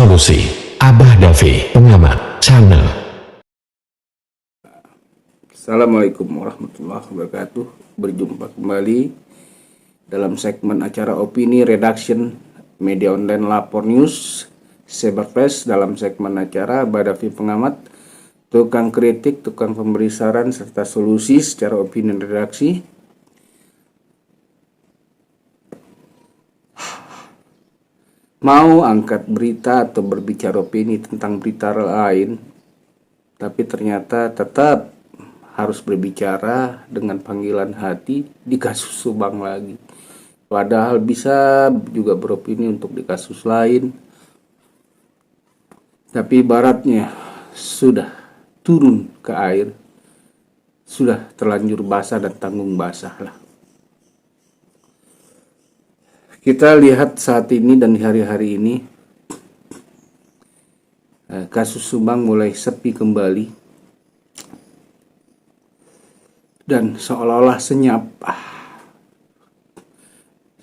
solusi. Abah Davi, pengamat channel. Assalamualaikum warahmatullahi wabarakatuh. Berjumpa kembali dalam segmen acara opini redaction media online Lapor News Cyberpress dalam segmen acara Abah Davi pengamat, tukang kritik, tukang pemberi saran serta solusi secara opini dan redaksi. Mau angkat berita atau berbicara opini tentang berita lain, tapi ternyata tetap harus berbicara dengan panggilan hati di kasus Subang lagi. Padahal bisa juga beropini untuk di kasus lain. Tapi ibaratnya sudah turun ke air, sudah terlanjur basah dan tanggung basah lah. Kita lihat saat ini dan hari-hari ini kasus Subang mulai sepi kembali dan seolah-olah senyap.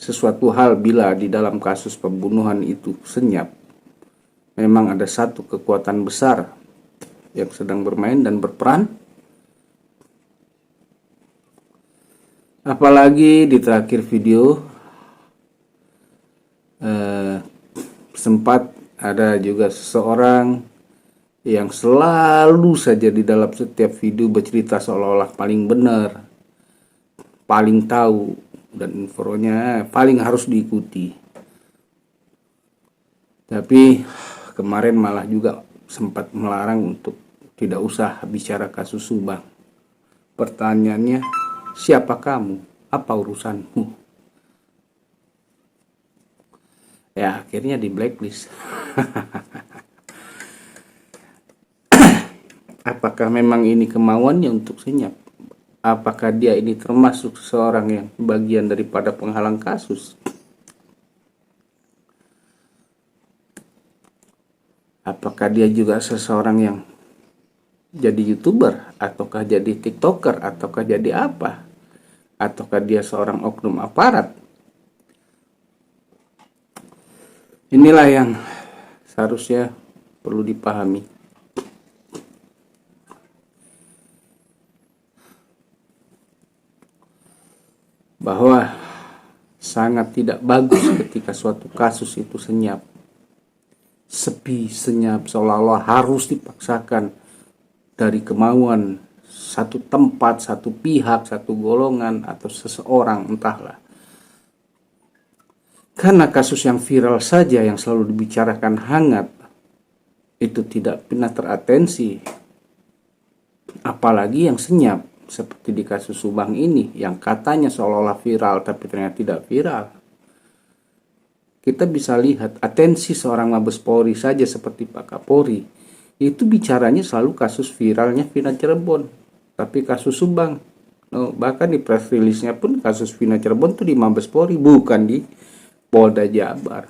Sesuatu hal bila di dalam kasus pembunuhan itu senyap, memang ada satu kekuatan besar yang sedang bermain dan berperan. Apalagi di terakhir video sempat ada juga seseorang yang selalu saja di dalam setiap video bercerita seolah-olah paling benar, paling tahu, dan infonya paling harus diikuti. Tapi kemarin malah juga sempat melarang untuk tidak usah bicara kasus Subang. Pertanyaannya, siapa kamu? Apa urusanmu? Ya akhirnya di blacklist. Apakah memang ini kemauannya untuk senyap? Apakah dia ini termasuk seorang yang bagian daripada penghalang kasus? Apakah dia juga seseorang yang jadi YouTuber? Ataukah jadi TikToker? Ataukah jadi apa? Ataukah dia seorang oknum aparat? Inilah yang seharusnya perlu dipahami. Bahwa sangat tidak bagus ketika suatu kasus itu senyap. Sepi, senyap, seolah-olah harus dipaksakan dari kemauan satu tempat, satu pihak, satu golongan, atau seseorang, entahlah. Karena kasus yang viral saja yang selalu dibicarakan hangat itu tidak pernah teratensi. Apalagi yang senyap seperti di kasus Subang ini yang katanya seolah-olah viral tapi ternyata tidak viral. Kita bisa lihat atensi seorang Mabes Polri saja seperti Pak Kapolri itu bicaranya selalu kasus viralnya Vina Cirebon, tapi kasus Subang, bahkan di press release-nya pun kasus Vina Cirebon itu di Mabes Polri, bukan di Polda Jabar.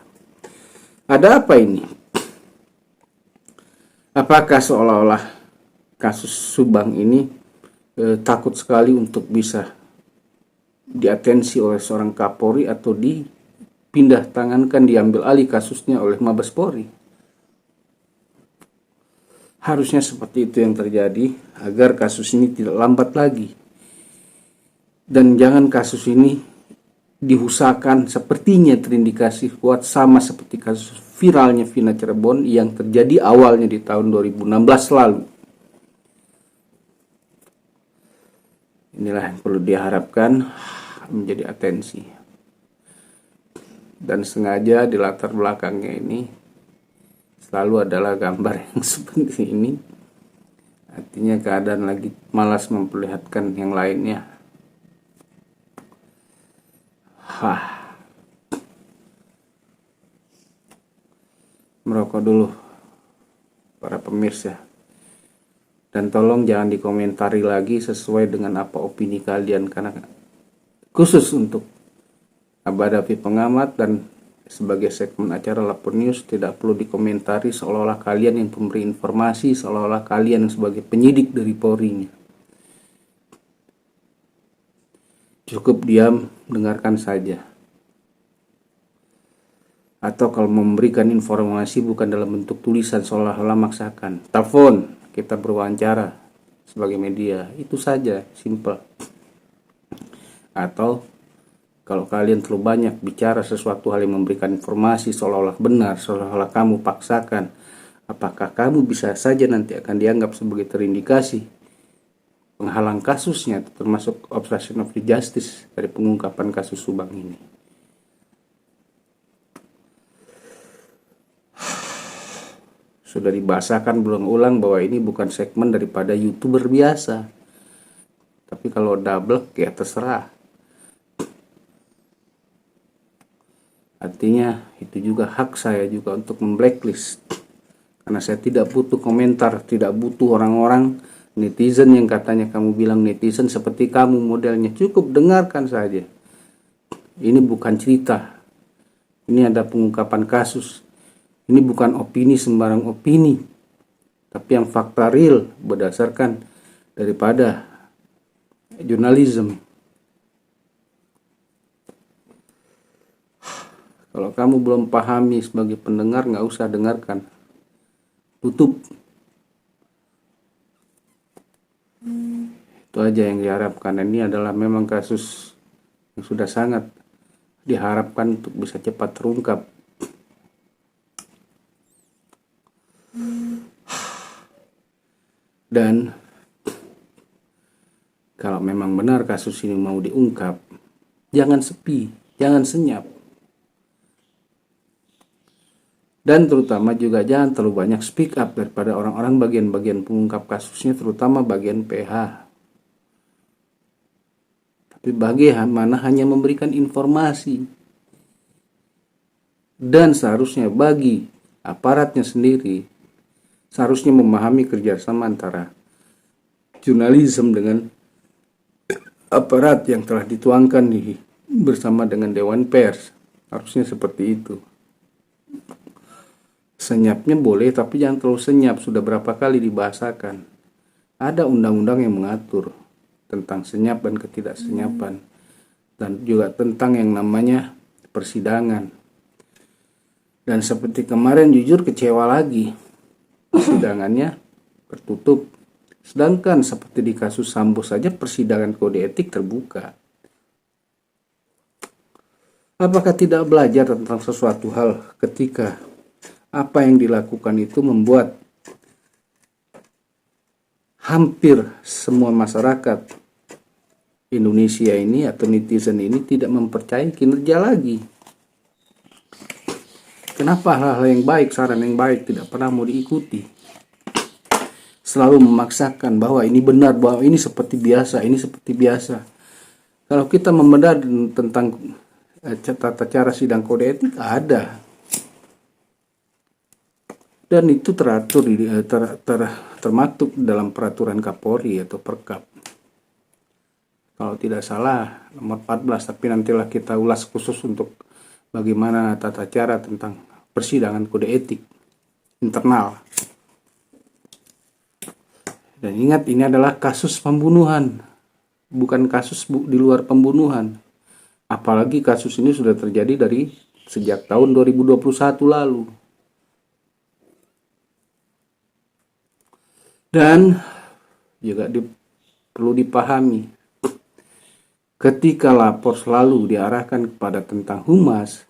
Ada apa ini? Apakah seolah-olah kasus Subang ini takut sekali untuk bisa diatensi oleh seorang Kapolri atau dipindah tangankan, diambil alih kasusnya oleh Mabes Polri? Harusnya seperti itu yang terjadi agar kasus ini tidak lambat lagi. Dan jangan kasus ini diusahakan sepertinya terindikasi kuat sama seperti kasus viralnya Vina Cirebon yang terjadi awalnya di tahun 2016 lalu. Inilah yang perlu diharapkan menjadi atensi. Dan sengaja di latar belakangnya ini selalu adalah gambar yang seperti ini. Artinya keadaan lagi malas memperlihatkan yang lainnya. Merokok dulu para pemirsa, dan tolong jangan dikomentari lagi sesuai dengan apa opini kalian, karena khusus untuk Abah Davi pengamat dan sebagai segmen acara Lapor News tidak perlu dikomentari seolah-olah kalian yang pemberi informasi, seolah-olah kalian yang sebagai penyidik dari Polri. Cukup diam, dengarkan saja. Atau kalau memberikan informasi bukan dalam bentuk tulisan seolah-olah maksakan. Telepon, kita berwawancara sebagai media, itu saja, simple. Atau kalau kalian terlalu banyak bicara sesuatu hal yang memberikan informasi seolah-olah benar, seolah-olah kamu paksakan, apakah kamu bisa saja nanti akan dianggap sebagai terindikasi penghalang kasusnya, termasuk obstruction of the justice dari pengungkapan kasus Subang ini. Sudah dibahasakan berulang-ulang bahwa ini bukan segmen daripada YouTuber biasa. Tapi kalau double, ya terserah. Artinya itu juga hak saya juga untuk memblacklist. Karena saya tidak butuh komentar, tidak butuh orang-orang netizen yang katanya kamu bilang netizen seperti kamu modelnya. Cukup dengarkan saja. Ini bukan cerita. Ini ada pengungkapan kasus. Ini bukan opini sembarang opini, tapi yang fakta real berdasarkan daripada jurnalisme. Kalau kamu belum pahami sebagai pendengar, nggak usah dengarkan. Tutup. Itu aja yang diharapkan. Ini adalah memang kasus yang sudah sangat diharapkan untuk bisa cepat terungkap. Dan kalau memang benar kasus ini mau diungkap, jangan sepi, jangan senyap. Dan terutama juga jangan terlalu banyak speak up daripada orang-orang bagian-bagian pengungkap kasusnya, terutama bagian PH. Tapi bagaimana hanya memberikan informasi. Dan seharusnya bagi aparatnya sendiri, seharusnya memahami kerjasama antara jurnalisme dengan aparat yang telah dituangkan bersama dengan Dewan Pers. Harusnya seperti itu. Senyapnya boleh, tapi jangan terlalu senyap. Sudah berapa kali dibahasakan. Ada undang-undang yang mengatur tentang senyap dan ketidaksenyapan. Dan juga tentang yang namanya persidangan. Dan seperti kemarin jujur kecewa lagi. Persidangannya tertutup. Sedangkan seperti di kasus Sambo saja persidangan kode etik terbuka. Apakah tidak belajar tentang sesuatu hal ketika apa yang dilakukan itu membuat hampir semua masyarakat Indonesia ini atau netizen ini tidak mempercayai kinerja lagi? Kenapa hal-hal yang baik, saran yang baik tidak pernah mau diikuti? Selalu memaksakan bahwa ini benar, bahwa ini seperti biasa, ini seperti biasa. Kalau kita membedah tentang tata cara sidang kode etik, ada. Dan itu teratur, termaktub dalam peraturan Kapolri atau Perkap. Kalau tidak salah, nomor 14, tapi nantilah kita ulas khusus untuk bagaimana tata cara tentang persidangan kode etik internal. Dan ingat, ini adalah kasus pembunuhan, bukan kasus di luar pembunuhan. Apalagi kasus ini sudah terjadi dari sejak tahun 2021 lalu. Dan juga perlu dipahami, ketika lapor selalu diarahkan kepada tentang humas,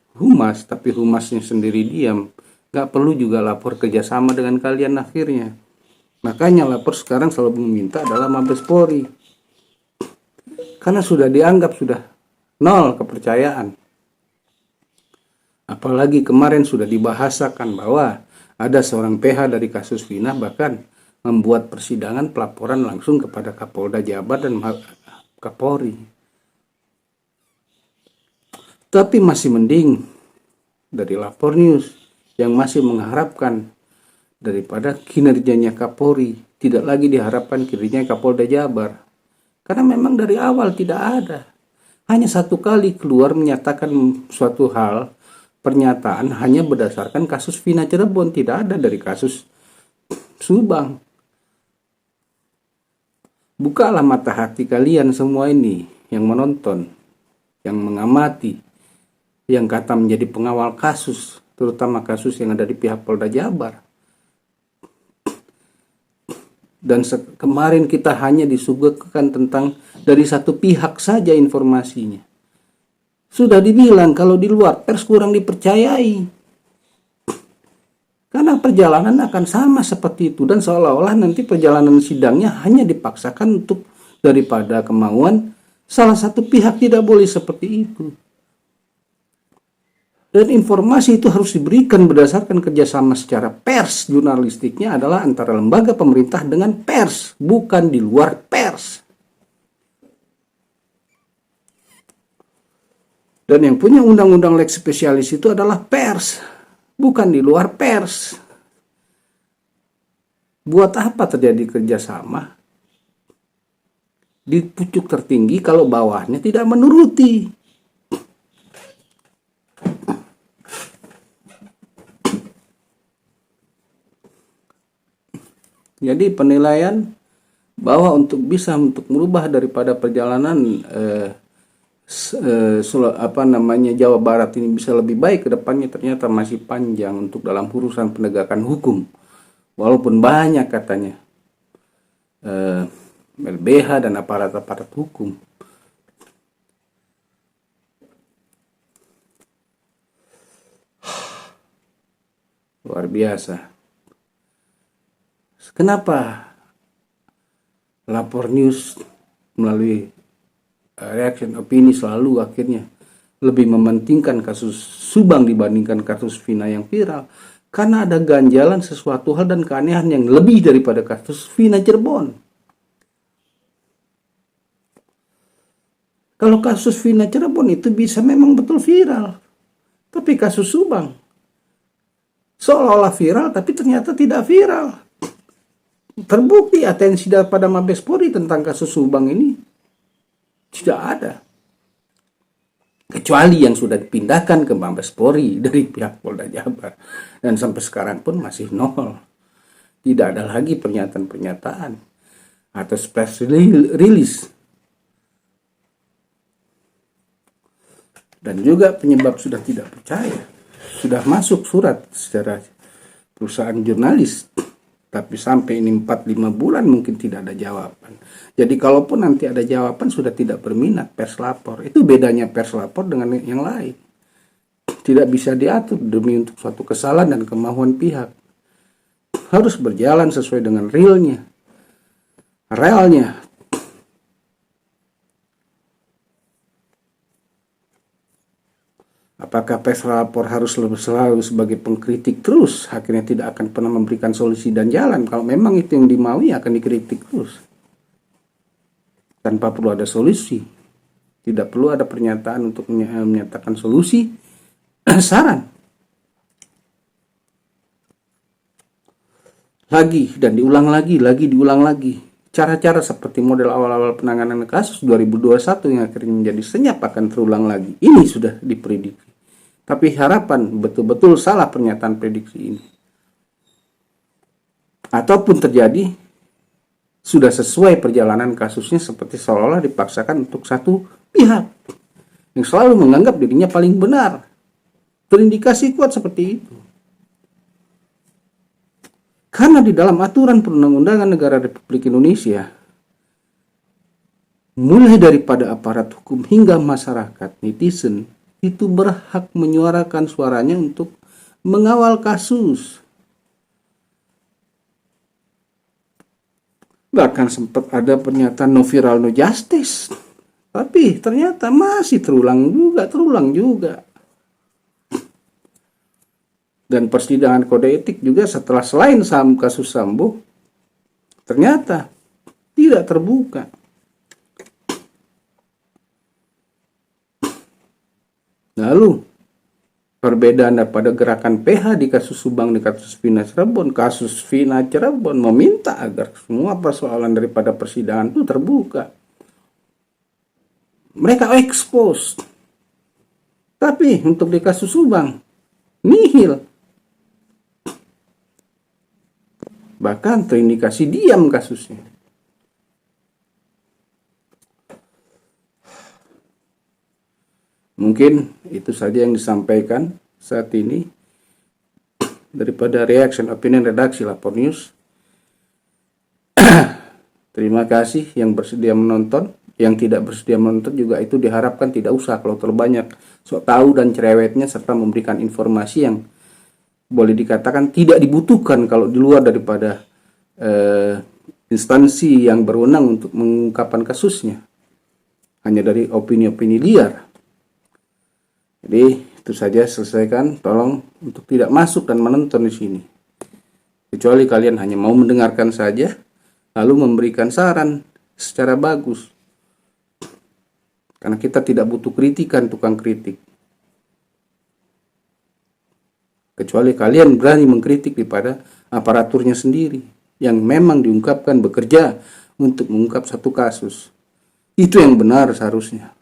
tapi humasnya sendiri diam, gak perlu juga lapor kerjasama dengan kalian akhirnya. Makanya lapor sekarang selalu meminta adalah Mabes Polri. Karena sudah dianggap sudah nol kepercayaan. Apalagi kemarin sudah dibahasakan bahwa ada seorang PH dari kasus Vina bahkan membuat persidangan pelaporan langsung kepada Kapolda Jabar dan Kapolri. Tapi masih mending dari Lapor News yang masih mengharapkan daripada kinerjanya Kapolri, tidak lagi diharapkan kinerjanya Kapolda Jabar. Karena memang dari awal tidak ada. Hanya satu kali keluar menyatakan suatu hal, pernyataan hanya berdasarkan kasus Vina Cirebon, tidak ada dari kasus Subang. Bukalah mata hati kalian semua ini yang menonton, yang mengamati. yang kata menjadi pengawal kasus, terutama kasus yang ada di pihak Polda Jabar. Dan kemarin kita hanya disuguhkan tentang dari satu pihak saja informasinya. Sudah dibilang kalau di luar pers kurang dipercayai. Karena perjalanan akan sama seperti itu, dan seolah-olah nanti perjalanan sidangnya hanya dipaksakan untuk daripada kemauan salah satu pihak. Tidak boleh seperti itu. Dan informasi itu harus diberikan berdasarkan kerjasama secara pers. Jurnalistiknya adalah antara lembaga pemerintah dengan pers, bukan di luar pers. Dan yang punya undang-undang lex spesialis itu adalah pers, bukan di luar pers. Buat apa terjadi kerjasama di pucuk tertinggi kalau bawahnya tidak menuruti? Jadi penilaian bahwa untuk merubah daripada perjalanan Jawa Barat ini bisa lebih baik ke depannya, ternyata masih panjang untuk dalam urusan penegakan hukum. Walaupun banyak katanya LBH dan aparat-aparat hukum. Luar biasa. Kenapa lapor news melalui reaction opini selalu akhirnya lebih mementingkan kasus Subang dibandingkan kasus Vina yang viral? Karena ada ganjalan sesuatu hal dan keanehan yang lebih daripada kasus Vina Cirebon. Kalau kasus Vina Cirebon itu bisa memang betul viral, tapi kasus Subang seolah-olah viral tapi ternyata tidak viral. Terbukti atensi daripada Mabes Polri tentang kasus Subang ini tidak ada. Kecuali yang sudah dipindahkan ke Mabes Polri dari pihak Polda Jabar. Dan sampai sekarang pun masih nol. Tidak ada lagi pernyataan-pernyataan atau press release. Dan juga penyebab sudah tidak percaya. Sudah masuk surat secara perusahaan jurnalis. Tapi sampai ini 4-5 bulan mungkin tidak ada jawaban. Jadi kalaupun nanti ada jawaban sudah tidak berminat pers lapor. Itu bedanya pers lapor dengan yang lain. Tidak bisa diatur demi untuk suatu kesalahan dan kemauan pihak. Harus berjalan sesuai dengan realnya. Apakah pers lapor harus selalu sebagai pengkritik terus? Akhirnya tidak akan pernah memberikan solusi dan jalan. Kalau memang itu yang dimaui akan dikritik terus. Tanpa perlu ada solusi. Tidak perlu ada pernyataan untuk menyatakan solusi. Saran. Lagi dan diulang lagi. Cara-cara seperti model awal-awal penanganan kasus 2021 yang akhirnya menjadi senyap akan terulang lagi. Ini sudah diprediksi. Tapi harapan betul-betul salah pernyataan prediksi ini. Ataupun terjadi sudah sesuai perjalanan kasusnya seperti seolah-olah dipaksakan untuk satu pihak yang selalu menganggap dirinya paling benar. Terindikasi kuat seperti itu. Karena di dalam aturan perundang-undangan negara Republik Indonesia, mulai daripada aparat hukum hingga masyarakat, netizen, itu berhak menyuarakan suaranya untuk mengawal kasus. Bahkan sempat ada pernyataan no viral no justice. Tapi ternyata masih terulang juga. Dan persidangan kode etik juga setelah selain kasus Sambo, ternyata tidak terbuka. Lalu perbedaan daripada gerakan PH di kasus Subang di kasus Vina Cirebon. Kasus Vina Cirebon meminta agar semua persoalan daripada persidangan itu terbuka. Mereka expose. Tapi untuk di kasus Subang, nihil. Bahkan terindikasi diam kasusnya. Mungkin itu saja yang disampaikan saat ini daripada reaction opinion redaksi Lapor News. Terima kasih yang bersedia menonton. Yang tidak bersedia menonton juga itu diharapkan tidak usah kalau terlalu banyak sok tahu dan cerewetnya serta memberikan informasi yang boleh dikatakan tidak dibutuhkan kalau di luar daripada instansi yang berwenang untuk mengungkapkan kasusnya. Hanya dari opini-opini liar. Jadi itu saja, selesaikan. Tolong untuk tidak masuk dan menonton di sini. Kecuali kalian hanya mau mendengarkan saja, lalu memberikan saran secara bagus. Karena kita tidak butuh kritikan tukang kritik. Kecuali kalian berani mengkritik daripada aparaturnya sendiri yang memang diungkapkan bekerja untuk mengungkap satu kasus. Itu yang benar seharusnya.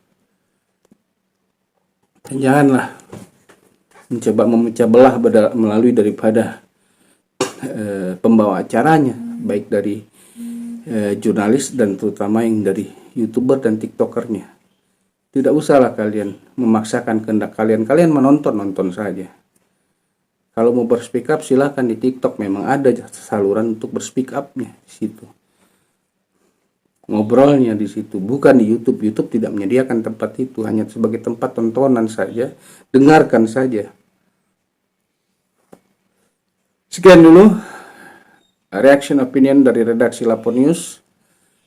Dan janganlah mencoba memecah belah melalui daripada pembawa acaranya, baik dari jurnalis dan terutama yang dari YouTuber dan TikTokernya. Tidak usahlah kalian memaksakan kehendak kalian menonton saja. Kalau mau berspeak up silahkan di TikTok, memang ada saluran untuk berspeak up-nya di situ. Ngobrolnya di situ, bukan di YouTube. YouTube tidak menyediakan tempat itu, hanya sebagai tempat tontonan saja, dengarkan saja. Sekian dulu reaction opinion dari redaksi Lapor News.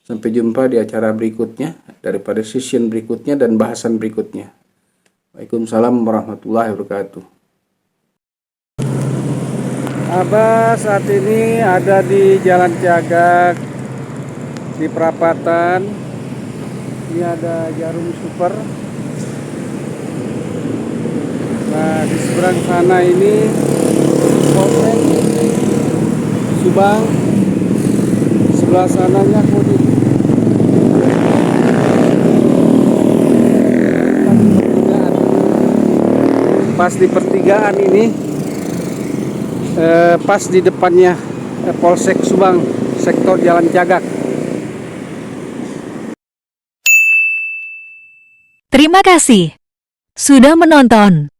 Sampai jumpa di acara berikutnya, daripada session berikutnya dan bahasan berikutnya. Waalaikumsalam warahmatullahi wabarakatuh. Abah saat ini ada di Jalan Cagak, di perapatan. Ini ada Jarum Super. Nah, di seberang sana ini Polsek Subang. Sebelah sananya Kodim. Pas di pertigaan ini, pas di depannya Polsek Subang, sektor Jalan Cagak. Terima kasih sudah menonton.